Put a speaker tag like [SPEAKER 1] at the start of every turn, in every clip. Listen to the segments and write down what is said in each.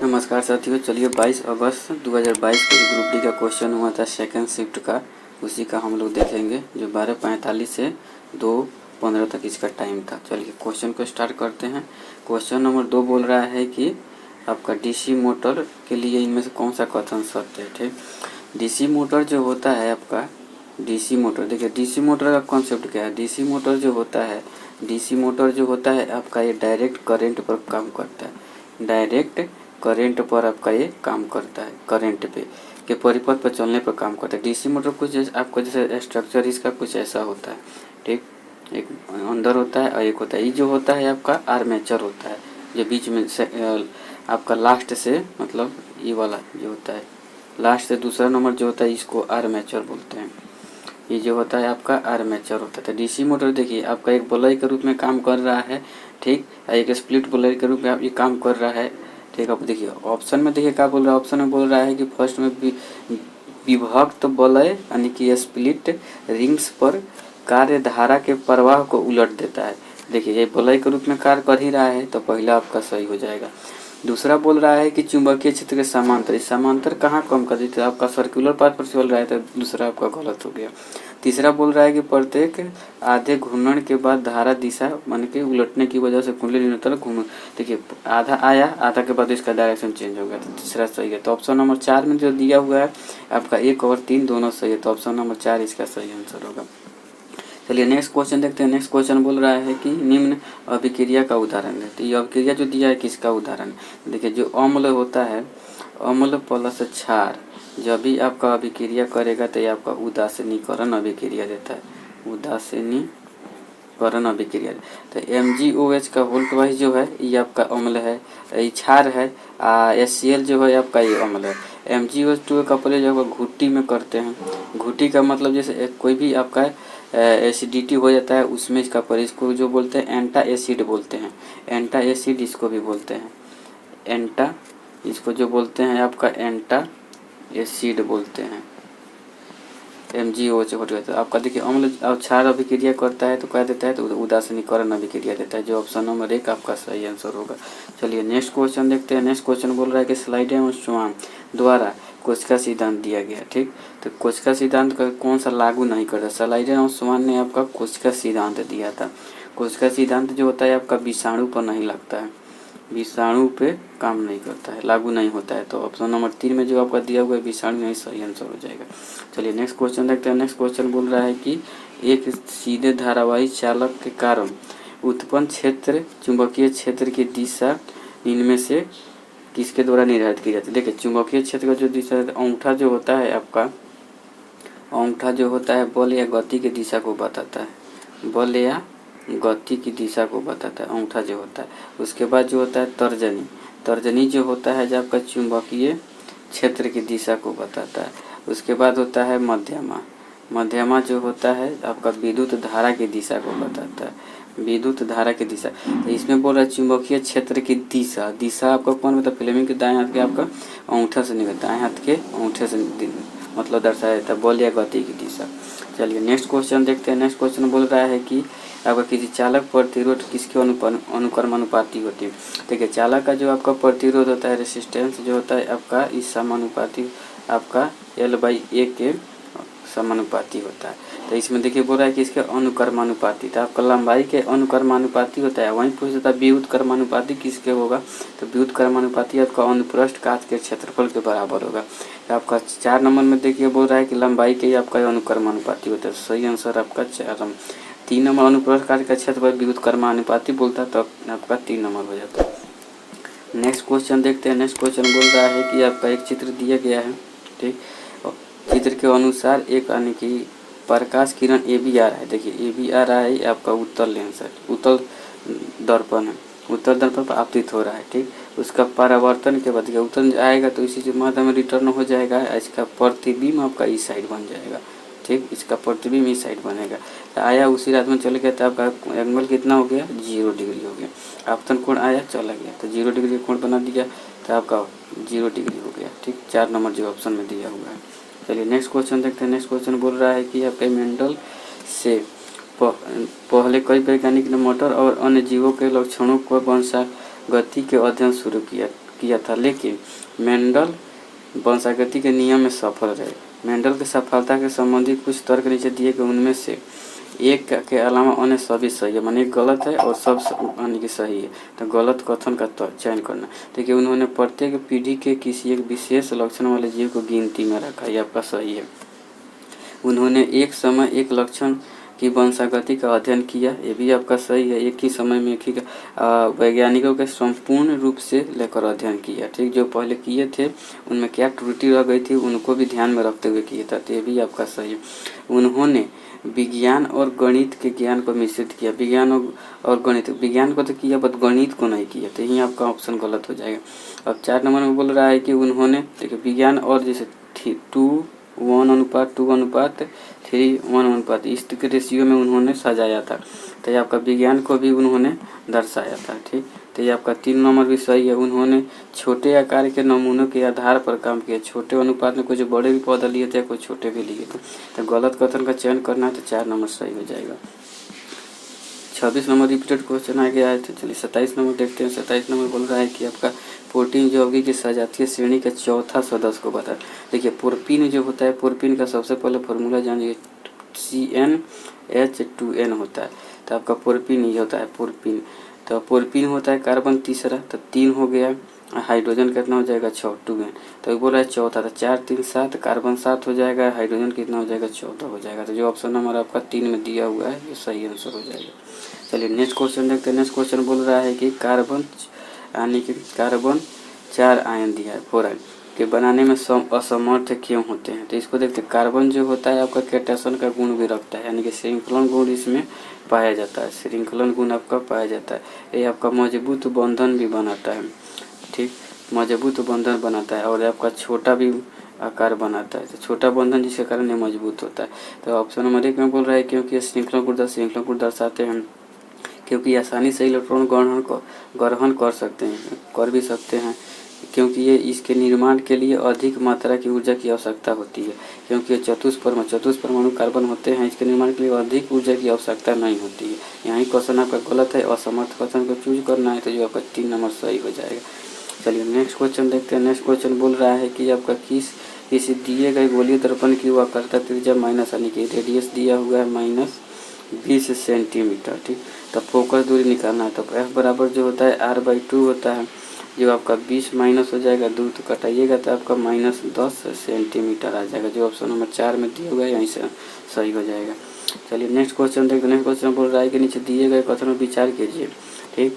[SPEAKER 1] नमस्कार साथियों, चलिए 22 अगस्त 2022 को ग्रुप डी का क्वेश्चन हुआ था सेकंड शिफ्ट का, उसी का हम लोग देखेंगे जो 12:45 से 2:15 तक इसका टाइम था। चलिए क्वेश्चन को स्टार्ट करते हैं। क्वेश्चन नंबर 2 बोल रहा है कि आपका डीसी मोटर के लिए इनमें से कौन सा कथन सत्य है। ठीक, डीसी मोटर जो होता है आपका डीसी मोटर, देखिए डीसी मोटर का कॉन्सेप्ट क्या है। डीसी मोटर जो होता है आपका ये डायरेक्ट करंट पर काम करता है। डायरेक्ट करंट पर आपका ये काम करता है, करंट पे के परिपथ पर चलने पर काम करता है। डीसी मोटर कुछ आपका जैसे स्ट्रक्चर इसका कुछ ऐसा होता है। ठीक, एक अंदर होता है और एक होता है, ये जो होता है आपका आर्मेचर होता है, जो बीच में से आपका लास्ट से मतलब ये वाला जो होता है लास्ट से दूसरा नंबर जो होता है इसको आर्मेचर बोलते हैं। ये जो होता है आपका आर्मेचर होता है। तो डीसी मोटर देखिए आपका एक बोलर के रूप में काम कर रहा है। ठीक, एक स्प्लिट बोलर के रूप में आप ये काम कर रहा है। ठीक, अब देखिए ऑप्शन में देखिए क्या बोल रहा है। ऑप्शन में बोल रहा है कि फर्स्ट में विभक्त बोलय यानी कि स्प्लिट रिंग्स पर कार्य धारा के प्रवाह को उलट देता है। देखिए ये बोलय के रूप में कार्य कर ही रहा है, तो पहला आपका सही हो जाएगा। दूसरा बोल रहा है कि चुंबकीय क्षेत्र के समांतर, समांतर कहाँ कम कर देते, आपका सर्कुलर पाथ पर चल रहा है, तो दूसरा आपका गलत हो गया। तीसरा बोल रहा है कि प्रत्येक आधे घूर्णन के बाद धारा दिशा मान के उलटने की वजह से कुंडली निरंतर घूम, देखिए आधा आया, आधा के बाद इसका डायरेक्शन चेंज हो गया, तो तीसरा सही है। तो ऑप्शन नंबर 4 में जो दिया हुआ है आपका 1 और 3 दोनों सही है, तो ऑप्शन नंबर 4 इसका सही आंसर होगा। चलिए नेक्स्ट क्वेश्चन देखते हैं। नेक्स्ट क्वेश्चन बोल रहा है कि निम्न अभिक्रिया का उदाहरण है। तो ये अभिक्रिया जो दिया है किसका उदाहरण है। देखिए जो अम्ल होता है, अम्ल प्लस क्षार जब भी आपका अभिक्रिया करेगा तो ये आपका उदासीनीकरण अभिक्रिया देता है, उदासीनीकरण अभिक्रिया। तो MgOH का वोल्ट वाइज जो है ये आपका अम्ल है, ये क्षार है। HCl जो है आपका ये अम्ल है। MgOH2 का प्रयोग जब घुट्टी में करते हैं, घुट्टी का मतलब जैसे कोई भी आपका एसिडिटी हो जाता है उसमें इसका पर इसको जो बोलते हैं एंटा एसिड बोलते हैं। एंटा एसिड इसको भी बोलते हैं, एंटा इसको जो बोलते हैं आपका एंटा एसिड बोलते हैं। MgOH हो जाता है आपका। देखिए अम्ल और क्षार अभिक्रिया करता है तो क्या देता है, तो उदासीनीकरण अभिक्रिया देता है, जो ऑप्शन नंबर 1 आपका सही आंसर होगा। चलिए नेक्स्ट क्वेश्चन देखते हैं। नेक्स्ट क्वेश्चन बोल रहा है कि स्लाइडेन और स्वान द्वारा कोशिका सिद्धांत दिया गया। ठीक, तो कोशिका सिद्धांत का कौन सा लागू नहीं करता। स्लाइडेन और स्वान ने आपका कोशिका सिद्धांत दिया था। कोशिका सिद्धांत जो होता है आपका विषाणु पर नहीं लगता है, विषाणु पे काम नहीं करता है, लागू नहीं होता है, तो ऑप्शन नंबर 3 में जो आपका दिया हुआ है विषाणु नहीं सही आंसर हो जाएगा। चलिए नेक्स्ट क्वेश्चन देखते हैं। नेक्स्ट क्वेश्चन बोल रहा है कि एक सीधे धारावाही चालक के कारण उत्पन्न क्षेत्र चुंबकीय क्षेत्र की दिशा इनमें से किसके द्वारा निर्धारित की जाती है। देखिए चुंबकीय क्षेत्र का जो दिशा है, अंगूठा जो होता है आपका, अंगूठा जो होता है बल या गति की दिशा को बताता है, बल या गति की दिशा को बताता है अंगूठा जो होता है। उसके बाद जो होता है तर्जनी, तर्जनी जो होता है जो आपका चुंबकीय क्षेत्र की दिशा को बताता है। उसके बाद होता है मध्यमा, मध्यमा जो होता है आपका विद्युत धारा की दिशा को बताता है, विद्युत धारा की दिशा। तो इसमें बोल रहा है चुंबकीय क्षेत्र की दिशा, दिशा आपका कौन मतलब फ्लेमिंग के दाएं हाथ के आपका अंगूठा से निकलता है, दाएं हाथ के अंगूठे से मतलब दर्शाया जाता है बल या गति की दिशा। चलिए नेक्स्ट क्वेश्चन देखते हैं। नेक्स्ट क्वेश्चन बोल रहा है कि आपका किसी चालक प्रतिरोध किसके अनुक्रमानुपाती होती है। देखिए चालक का जो आपका प्रतिरोध होता है, रेसिस्टेंस जो होता है आपका इस समानुपाती आपका L/A के समानुपाती होता है। तो इसमें देखिए बोल रहा है कि इसके अनुक्रमानुपाती, तो आपका लंबाई के अनुक्रमानुपाती होता है। वहीं पूछ देता है व्युत्क्रमानुपाती किसके होगा, तो व्युत्क्रमानुपाती आपका अनुप्रस्थ काट के क्षेत्रफल के बराबर होगा। तो आपका 4 नंबर में देखिए बोल रहा है कि लंबाई के आपका अनुक्रमानुपाती होता है, सही आंसर आपका 4। 3 नंबर अनुप्रस्थ काट का क्षेत्रफल व्युत्क्रमानुपाती बोलता है, तो आपका 3 नंबर हो जाता है। नेक्स्ट क्वेश्चन देखते हैं। नेक्स्ट क्वेश्चन बोल रहा है कि आपका एक चित्र दिया गया है। ठीक, चित्र के अनुसार एक यानी कि प्रकाश किरण AB आ रहा है। देखिए AB आ रहा है आपका उत्तल लेंस है, उत्तल दर्पण है, उत्तल दर्पण पर आपतित हो रहा है। ठीक, उसका परावर्तन के बाद उत्तल आएगा तो इसी के माध्यम में रिटर्न हो जाएगा, इसका प्रतिबिंब आपका इस साइड बन जाएगा। ठीक, इसका प्रतिबिंब इस साइड बनेगा। तो आया उसी रात में चले गया तो आपका एंगल कितना हो गया, 0 डिग्री हो गया। आपतन कोण आया चला गया तो 0 डिग्री कोण बना दिया, तो आपका 0 डिग्री हो गया। ठीक, 4 नंबर जो ऑप्शन में दिया हुआ है। चलिए नेक्स्ट क्वेश्चन देखते हैं। नेक्स्ट क्वेश्चन बोल रहा है कि आपके मेंडल से पहले कई वैज्ञानिक ने मोटर और अन्य जीवों के लक्षणों को वंशागति के अध्ययन शुरू किया। किया था, लेकिन मेंडल वंशागति के नियम में सफल रहे। मेंडल की सफलता के संबंधी कुछ तर्क नीचे दिए गए, उनमें से एक के अलावा अन्य सभी सही है, माने गलत है और सब यानी कि सही है। तो गलत कथन का चयन करना। देखिए, उन्होंने प्रत्येक पीढ़ी के किसी एक विशेष लक्षण वाले जीव को गिनती में रखा, ये आपका सही है। उन्होंने एक समय एक लक्षण की वंशागति का अध्ययन किया, ये भी आपका सही है। एक ही समय में एक ही वैज्ञानिकों के संपूर्ण रूप से लेकर अध्ययन किया, ठीक। जो पहले किए थे उनमें क्या त्रुटि रह गई थी उनको भी ध्यान में रखते हुए किया था, तो ये भी आपका सही है। उन्होंने विज्ञान और गणित के ज्ञान को मिश्रित किया, विज्ञान और गणित, विज्ञान को तो किया बट गणित को नहीं किया, तो यही आपका ऑप्शन गलत हो जाएगा। अब 4 नंबर में बोल रहा है कि उन्होंने, देखिए, विज्ञान और जैसे 2:1:3:1 इस के रेशियो में उन्होंने सजाया था, तो ये आपका विज्ञान को भी उन्होंने दर्शाया था, ठीक। तो ये आपका 3 नंबर भी सही है। उन्होंने छोटे आकार के नमूनों के आधार पर काम किया, छोटे अनुपात में कुछ बड़े भी पौधा लिए थे, कुछ छोटे भी लिए थे, तो गलत कथन का चयन करना है, तो 4 नंबर सही हो जाएगा। 26 नंबर रिपीटेड क्वेश्चन आ गया है, तो चलिए 27 नंबर देखते हैं। 27 नंबर बोल रहा है कि आपका प्रोटीन जो होगी कि सजातीय श्रेणी के चौथा सदस्य को बता। देखिए, प्रोटीन जो होता है, प्रोटीन का सबसे पहले फॉर्मूला जानिए, CnH2n होता है, तो आपका प्रोटीन ये होता है, प्रोटीन। तो प्रोटीन होता है कार्बन तीसरा, तो 3 हो गया, हाइड्रोजन कितना हो जाएगा 6, 2n। तो बोल रहा है चौथा, तो 4 3 7, कार्बन 7 हो जाएगा, हाइड्रोजन कितना हो जाएगा 14 हो जाएगा। तो जो ऑप्शन नंबर आपका 3 में दिया हुआ है ये सही आंसर हो जाएगा। चलिए नेक्स्ट क्वेश्चन देखते हैं। नेक्स्ट क्वेश्चन बोल रहा है कि कार्बन यानी कि कार्बन 4 आयन दिया है, 4 आयन के बनाने में असमर्थ क्यों होते हैं। तो इसको देखते हैं। कार्बन जो होता है आपका कैटायन का गुण भी रखता है, यानी कि श्रृंखलन गुण इसमें पाया जाता है, श्रृंखलन गुण आपका पाया जाता है। ये आपका मजबूत बंधन भी बनाता है, ठीक, मजबूत बंधन बनाता है, और आपका छोटा भी आकार बनाता है, तो छोटा बंधन जिसके कारण ये मजबूत होता है। तो ऑप्शन नंबर 1 में बोल रहा है क्योंकि श्रृंखलन गुण दर्शाते हैं, क्योंकि आसानी से इलेक्ट्रॉन ग्रहण कर भी सकते हैं, क्योंकि ये इसके निर्माण के लिए अधिक मात्रा की ऊर्जा की आवश्यकता होती है, क्योंकि ये चतुष्परमाणु कार्बन होते हैं, इसके निर्माण के लिए अधिक ऊर्जा की आवश्यकता नहीं होती है। यहाँ क्वेश्चन आपका गलत है, असमर्थ क्वेश्चन को चूज करना है, तो जो आपका 3 नंबर सही हो जाएगा। चलिए नेक्स्ट क्वेश्चन देखते हैं। नेक्स्ट क्वेश्चन बोल रहा है कि आपका किसी दिए गए गोलीय दर्पण की वक्रता त्रिज्या माइनस, यानी कि रेडियस दिया हुआ है -20 सेंटीमीटर, ठीक। तो फोकस दूरी निकालना है, तो F बराबर जो होता है R/2 होता है, जो आपका 20 माइनस हो जाएगा, 2 तो कटाइएगा तो आपका -10 सेंटीमीटर आ जाएगा। जो ऑप्शन नंबर 4 में दिया हुआ है यहीं से सही हो जाएगा। चलिए नेक्स्ट क्वेश्चन देखते हैं। नेक्स्ट क्वेश्चन बोल रहा है कि नीचे दिए गए कथन में विचार कीजिए, ठीक,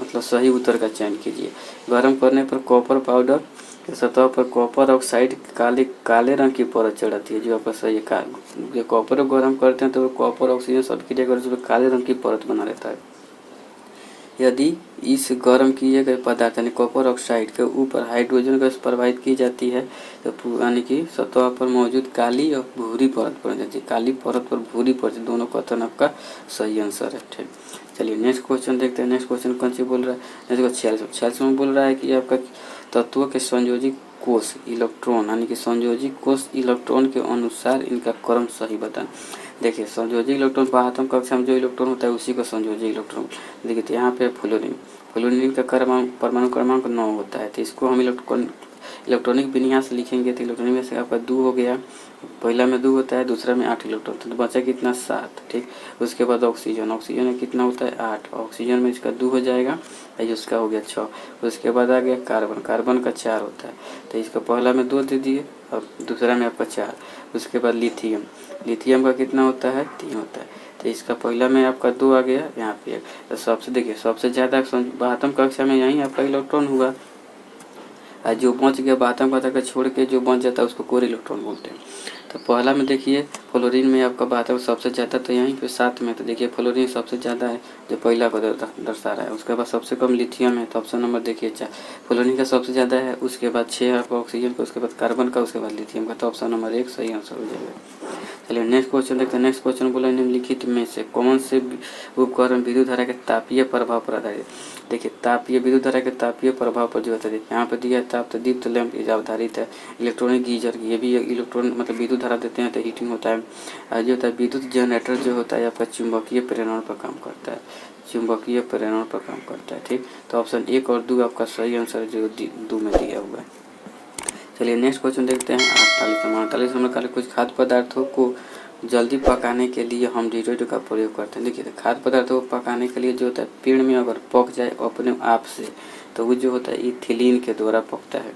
[SPEAKER 1] मतलब सही उत्तर का चयन कीजिए। गर्म करने पर कॉपर पाउडर के सतह पर कॉपर ऑक्साइड काले रंग की परत चढ़ती है, जो आपका सही है। जो कॉपर को गर्म करते हैं तो कॉपर ऑक्सीजन सब क्रिया कर उसमें काले रंग की परत बना रहता है। यदि इस गर्म किए गए पदार्थ यानी कॉपर ऑक्साइड के ऊपर हाइड्रोजन गैस प्रवाहित की जाती है, तो यानी कि सतह पर मौजूद काली और भूरी परत बन जाती है, काली परत पर भूरी परत, दोनों कथन आपका सही आंसर है, ठीक। चलिए नेक्स्ट क्वेश्चन देखते हैं। नेक्स्ट क्वेश्चन कौन सी बोल रहा है, नेक्स्ट 46 में बोल रहा है कि आपका तत्वों के संयोजी कोष इलेक्ट्रॉन, यानी कि संयोजी कोष इलेक्ट्रॉन के अनुसार इनका क्रम सही बताना। देखिए, संयोजी इलेक्ट्रॉन प्रथम कक्षा में जो इलेक्ट्रॉन होता है उसी को संयोजी इलेक्ट्रॉन। देखिए, तो यहाँ पे फ्लोरीन का परमाणु क्रमांक 9 होता है, तो इसको हम इलेक्ट्रॉनिक विन्यास लिखेंगे, तो इलेक्ट्रॉनिक में से आपका 2 हो गया, पहला में 2 होता है, दूसरा में 8 इलेक्ट्रॉन, तो बचा कितना 7, ठीक। उसके बाद ऑक्सीजन में कितना होता है 8, ऑक्सीजन में इसका 2 हो जाएगा, ये उसका हो गया 6। उसके बाद आ गया कार्बन का 4 होता है, तो इसका पहला में 2 दे दिए और दूसरा में आपका 4। उसके बाद लिथियम का कितना होता है 3 होता है, तो इसका पहला में आपका 2 आ गया, यहाँ पे 1। तो सबसे ज़्यादा 12वीं कक्षा में यहीं आपका इलेक्ट्रॉन हुआ, और जो बच गया 12वीं कक्षा का छोड़ के जो बच जाता है उसको कोर इलेक्ट्रॉन बोलते हैं। तो पहला में देखिए फ्लोरीन में आपका 12 सबसे ज़्यादा, तो यहीं पे 7 में, तो देखिए फ्लोरीन सबसे ज़्यादा है जो पहला को दर्शा रहा है। उसके बाद सबसे कम लिथियम है, तो ऑप्शन नंबर देखिए 4, फ्लोरीन का सबसे ज़्यादा है, उसके बाद 6 आपका ऑक्सीजन का, उसके बाद कार्बन का, उसके बाद लिथियम का, तो ऑप्शन नंबर 1 सही आंसर हो जाएगा। चलिए नेक्स्ट क्वेश्चन देखते हैं। नेक्स्ट क्वेश्चन बोला निम्नलिखित में से कौन से उपकरण विद्युत धारा के तापीय प्रभाव पर आधारित। देखिए, विद्युत धारा के तापीय प्रभाव पर जो होता है, यहाँ पे दिया ताप, तो दीप्त लैंप आधारित है। इलेक्ट्रॉनिक गीजर, ये भी इलेक्ट्रॉन मतलब विद्युत धारा देते हैं तो हीटिंग होता है। जो होता है विद्युत जनरेटर जो होता है आपका चुंबकीय प्रेरण पर काम करता है। चुंबकीय प्रेरण पर काम करता है। ठीक, तो ऑप्शन 1 और 2 आपका सही आंसर जो 2 में दिया हुआ है। चलिए नेक्स्ट क्वेश्चन देखते हैं। 48 नंबर का कुछ खाद्य पदार्थों को जल्दी पकाने के लिए हम डिटर्जेंट का प्रयोग करते हैं। देखिए खाद्य पदार्थों को पकाने के लिए जो होता है पेड़ में अगर पक जाए अपने आप से तो वो जो होता है इथिलीन के द्वारा पकता है,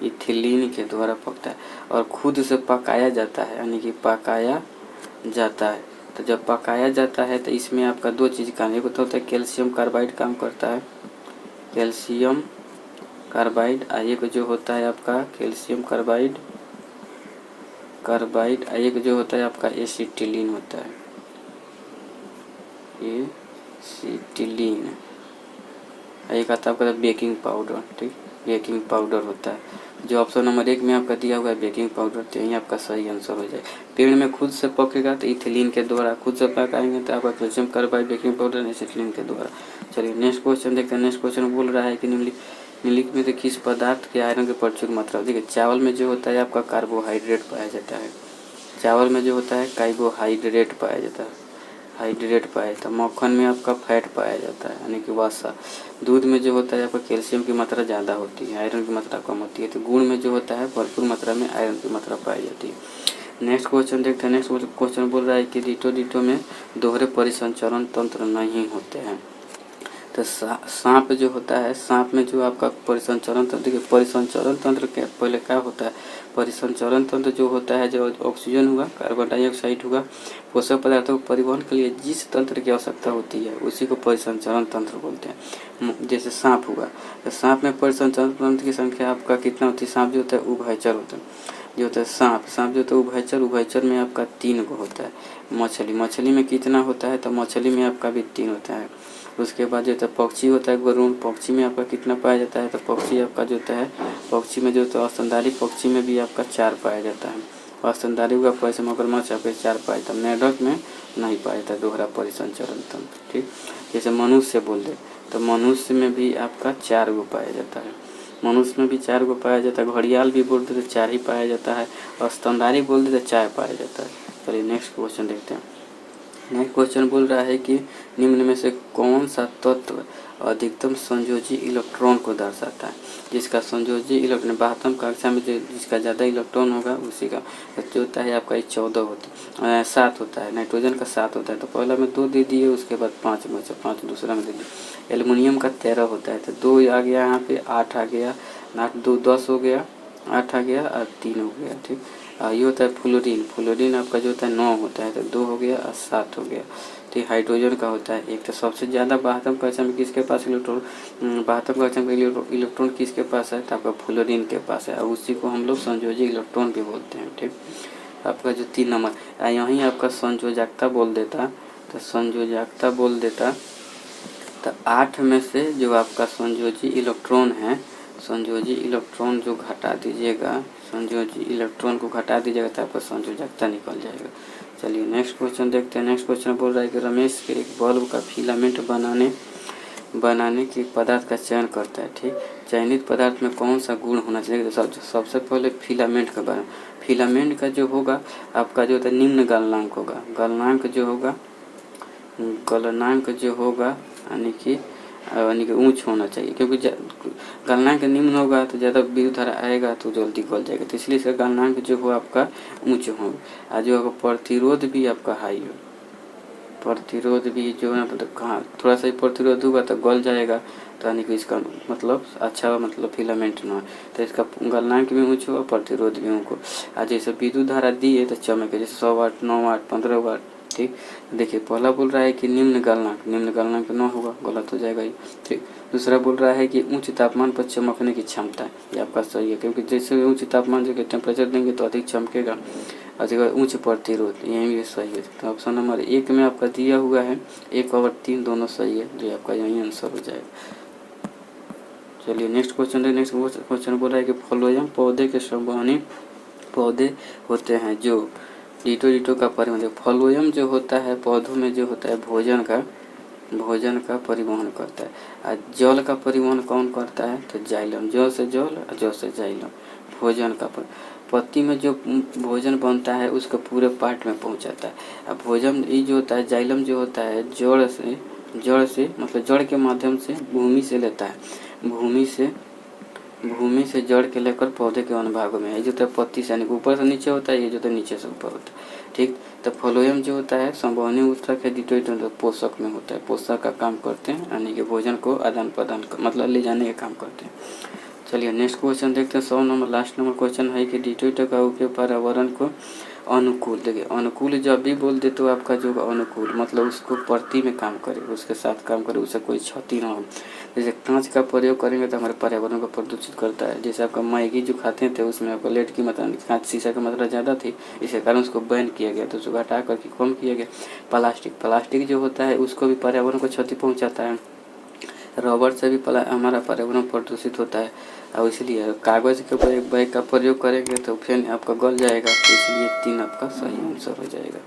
[SPEAKER 1] इथिलीन के द्वारा पकता है और खुद से पकाया जाता है, यानी कि पकाया जाता है। तो जब पकाया जाता है तो इसमें आपका 2 चीज़ काम, एक होता है कैल्शियम कार्बाइड काम करता है, कैल्शियम कार्बाइड, एक जो होता है आपका कैल्शियम कार्बाइड एक जो होता है आपका एसिटिलीन होता है, एसिटिलीन। एक आता है आपका बेकिंग पाउडर। ठीक, बेकिंग पाउडर होता है जो ऑप्शन नंबर 1 में आपका दिया हुआ है बेकिंग पाउडर, तो यही आपका सही आंसर हो जाए। पेड़ में खुद से पकेगा तो इथिलीन के द्वारा, खुद से पकाएंगे तो आपका calcium carbide baking powder acetylene के द्वारा। चलिए नेक्स्ट क्वेश्चन देखते हैं। नेक्स्ट क्वेश्चन बोल रहा है कि निम्नलिखित में से किस पदार्थ के आयरन के प्रचुर मात्रा। देखिए चावल में जो होता है आपका कार्बोहाइड्रेट पाया जाता है, चावल में जो होता है कार्बोहाइड्रेट पाया जाता है, हाइड्रेट पाया जाता है। मक्खन में आपका फैट पाया जाता है यानी कि वसा। दूध में जो होता है आपका कैल्शियम की मात्रा ज़्यादा होती है, आयरन की मात्रा कम होती है। तो गुड़ में जो होता है भरपूर मात्रा में आयरन की मात्रा पाई जाती है। नेक्स्ट क्वेश्चन देखते हैं। नेक्स्ट क्वेश्चन बोल रहा है कि डिटो में दोहरे परिसंचरण तंत्र नहीं होते हैं। तो सांप जो होता है, सांप में जो आपका परिसंचरण तंत्र, देखिए परिसंचरण तंत्र के पहले क्या होता है, परिसंचरण तंत्र जो होता है जो ऑक्सीजन हुआ, कार्बन डाइऑक्साइड हुआ, पोषक पदार्थों को परिवहन के लिए जिस तंत्र की आवश्यकता होती है उसी को परिसंचरण तंत्र बोलते हैं। जैसे सांप हुआ तो सांप में परिसंचरण तंत्र की संख्या आपका कितना होती है, सांप जो होता है उभयचर होता है, जो होता है सांप जो होता है उभयचर में आपका 3 गो होता है। मछली में कितना होता है, तो मछली में आपका भी 3 होता है। उसके बाद जो होता है पक्षी होता है गरुड़, पक्षी में आपका कितना पाया जाता है, तो पक्षी आपका जो होता है पक्षी में जो होता है स्तनधारी पक्षी में भी आपका 4 पाया जाता है। स्तनधारी हुआ पैसे मगरमच्छ आपके 4 पाया जाता है। मेढक में नहीं पाया जाता दोहरा परिसंचरण तंत्र। ठीक, जैसे मनुष्य बोल दे तो मनुष्य में भी आपका 4 गो पाया जाता है, मनुष्य में भी 4 गो पाया जाता है। घड़ियाल भी बोल दे तो 4 ही पाया जाता है और स्तनधारी बोल दे तो 4 पाया जाता है। चलिए नेक्स्ट क्वेश्चन देखते हैं। नेक्स्ट क्वेश्चन बोल रहा है कि निम्न में से कौन सा तत्व अधिकतम संयोजी इलेक्ट्रॉन को दर्शाता है। जिसका संयोजी इलेक्ट्रॉन 72 कक्षा में जिसका ज़्यादा इलेक्ट्रॉन होगा उसी का जो होता है आपका 14 होता है, 7 होता है। नाइट्रोजन का 7 होता है, तो पहला में 2 दे दिए, उसके बाद 5 में से 5 दूसरा में दे दिए। एल्युमिनियम का 13 होता है, तो 2 आ गया, यहाँ पे 8 आ गया, 8 2 10 हो गया, 8 आ गया और 3 हो गया। ठीक, ये होता है फ्लोरीन आपका जो होता है 9 होता है, तो 2 हो गया और 7 हो गया। ठीक, हाइड्रोजन का होता है 1। तो सबसे ज़्यादा 72 कक्षा में किसके पास इलेक्ट्रॉन, 72 कक्षा में इलेक्ट्रॉन किसके पास है, तो आपका फ्लोरीन के पास है और उसी को हम लोग संयोजी इलेक्ट्रॉन भी बोलते हैं। ठीक, आपका जो 3 नंबर यहीं आपका संयोजकता बोल देता, तो संयोजकता बोल देता तो 8 में से जो आपका संयोजी इलेक्ट्रॉन है, संयोजी इलेक्ट्रॉन जो घटा दीजिएगा, संयोजी इलेक्ट्रॉन को घटा दीजिएगा तो आपका संयोजकता निकल जाएगा। चलिए नेक्स्ट क्वेश्चन देखते हैं। नेक्स्ट क्वेश्चन बोल रहा है कि रमेश के एक बल्ब का फिलामेंट बनाने के पदार्थ का चयन करता है। ठीक, चयनित पदार्थ में कौन सा गुण होना चाहिए, तो सबसे पहले फिलामेंट का बारे में। फिलामेंट का जो होगा आपका जो होता है निम्न गलनांक होगा, गलनांक जो होगा यानी कि ऊंच होना चाहिए, क्योंकि गलनांक निम्न होगा तो ज़्यादा विद्युत धारा आएगा तो जल्दी गल जाएगा, तो इसलिए इसका गलनांक जो हो आपका ऊंच हो। और जो प्रतिरोध भी आपका हाई हो, प्रतिरोध भी जो है मतलब कहाँ थोड़ा सा ही प्रतिरोध होगा तो गल जाएगा, तो यानी कि इसका मतलब अच्छा मतलब फिलामेंट ना हो, तो इसका गलनांक भी ऊंच हो, प्रतिरोध भी ऊंच हो। और जैसे विद्युत धारा दिए तो चमके, जैसे 100 वाट, 9 वाट, 15 वाट। ठीक, देखिए पहला बोल रहा है कि निम्न गलनांक 9 होगा, गलत हो जाएगा ये। ठीक, दूसरा बोल रहा है कि उच्च तापमान पर चमकने की क्षमता, ये आपका सही है, क्योंकि जैसे उच्च तापमान जो टेम्परेचर देंगे तो अधिक चमकेगा, अधिक उच्च प्रतिरोध, यही भी सही है। तो ऑप्शन नंबर 1 में आपका दिया हुआ है 1 और 3 दोनों सही है, जो आपका यही आंसर हो जाएगा। चलिए नेक्स्ट क्वेश्चन है। नेक्स्ट क्वेश्चन बोल रहा है कि फ्लोएम पौधे के संवहनी पौधे होते हैं जो डिटो का परिवहन। फ्लोएम जो होता है पौधों में जो होता है भोजन का परिवहन करता है। और जल का परिवहन कौन करता है, तो जाइलम, जल से जल और जल से जाइलम। भोजन का पत्ती में जो भोजन बनता है उसको पूरे पार्ट में पहुंचाता है। अब भोजन ये जो होता है जाइलम जो होता है जड़ से जड़ से मतलब जड़ के माध्यम से भूमि से लेता है, भूमि से जड़ के लेकर पौधे के अन्य भागों में। ये जो होता है पत्ती से यानी ऊपर से नीचे होता है, ये जो होता है नीचे से ऊपर होता है। ठीक, तो फ्लोएम जो होता है संवहनी ऊतक है, डिटोइड पोषक में होता है, पोषक का काम करते हैं यानी कि भोजन को आदान प्रदान मतलब ले जाने का काम करते हैं। चलिए नेक्स्ट क्वेश्चन देखते हैं। 100 नंबर लास्ट नंबर क्वेश्चन है कि डिटोइड का उपयोग पर्यावरण को अनुकूल, देखिए अनुकूल जब भी बोल दे तो आपका जो अनुकूल मतलब उसको प्रति में काम करे, उसके साथ काम करे, उसे कोई क्षति ना हो। जैसे कांच का प्रयोग करेंगे तो हमारे पर्यावरण को प्रदूषित करता है। जैसे आपका मैगी जो खाते थे उसमें आपका लेड की मात्रा, कांच शीशा की मात्रा ज़्यादा थी, इसके कारण उसको बैन किया गया, तो उसको हटा करके कम किया गया। प्लास्टिक जो होता है उसको भी पर्यावरण को क्षति पहुँचाता है। रबड़ से भी हमारा पर्यावरण प्रदूषित होता है, और इसलिए कागज़ के ऊपर एक बैग का प्रयोग करेंगे तो फिर आपका गल जाएगा, तो इसलिए 3 आपका सही आंसर हो जाएगा।